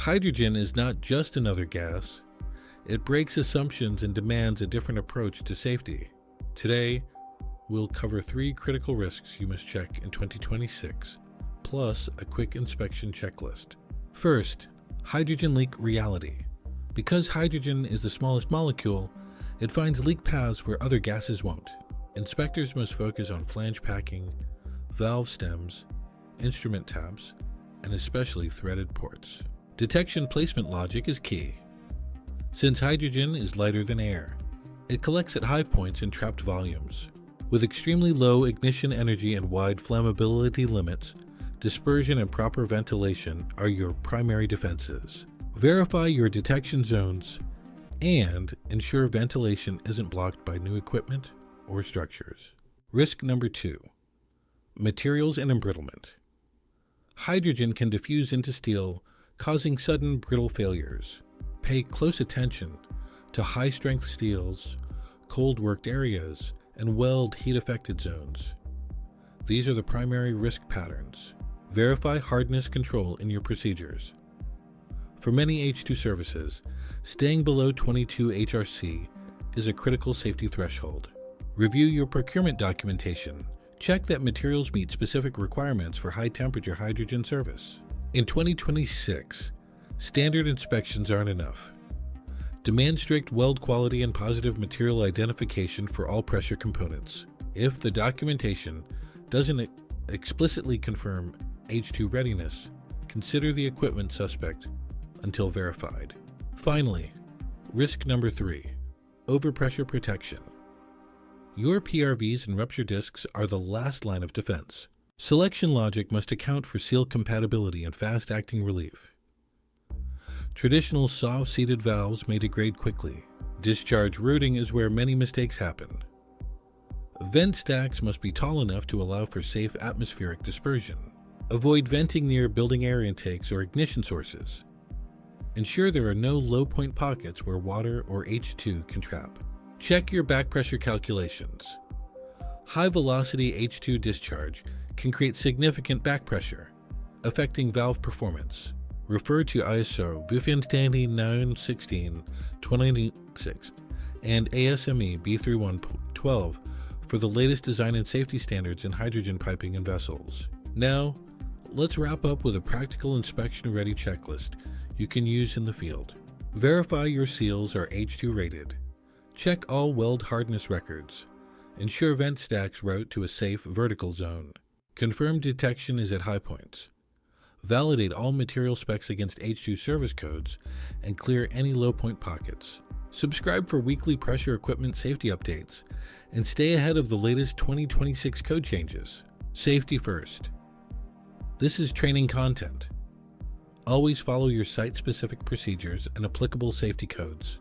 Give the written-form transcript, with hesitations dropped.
Hydrogen is not just another gas. It breaks assumptions and demands a different approach to safety. Today, we'll cover 3 critical risks you must check in 2026, plus a quick inspection checklist. First, hydrogen leak reality. Because hydrogen is the smallest molecule, it finds leak paths where other gases won't. Inspectors must focus on flange packing, valve stems, instrument tabs, and especially threaded ports. Detection placement logic is key. Since hydrogen is lighter than air, it collects at high points in trapped volumes. With extremely low ignition energy and wide flammability limits, dispersion and proper ventilation are your primary defenses. Verify your detection zones and ensure ventilation isn't blocked by new equipment or structures. Risk number 2, materials and embrittlement. Hydrogen can diffuse into steel, causing sudden brittle failures. Pay close attention to high-strength steels, cold-worked areas, and weld heat-affected zones. These are the primary risk patterns. Verify hardness control in your procedures. For many H2 services, staying below 22 HRC is a critical safety threshold. Review your procurement documentation. Check that materials meet specific requirements for high-temperature hydrogen service. In 2026, standard inspections aren't enough. Demand strict weld quality and positive material identification for all pressure components. If the documentation doesn't explicitly confirm H2 readiness, consider the equipment suspect until verified. Finally, risk number 3, overpressure protection. Your PRVs and rupture discs are the last line of defense. Selection logic must account for seal compatibility and fast-acting relief. Traditional soft-seated valves may degrade quickly. Discharge routing is where many mistakes happen. Vent stacks must be tall enough to allow for safe atmospheric dispersion. Avoid venting near building air intakes or ignition sources. Ensure there are no low-point pockets where water or H2 can trap. Check your back pressure calculations. High-velocity H2 discharge can create significant back pressure, affecting valve performance. Refer to ISO 15916-2026 and ASME B3112 for the latest design and safety standards in hydrogen piping and vessels. Now, let's wrap up with a practical inspection-ready checklist you can use in the field. Verify your seals are H2 rated. Check all weld hardness records. Ensure vent stacks route to a safe vertical zone. Confirm detection is at high points. Validate all material specs against H2 service codes and clear any low point pockets. Subscribe for weekly pressure equipment safety updates and stay ahead of the latest 2026 code changes. Safety first. This is training content. Always follow your site-specific procedures and applicable safety codes.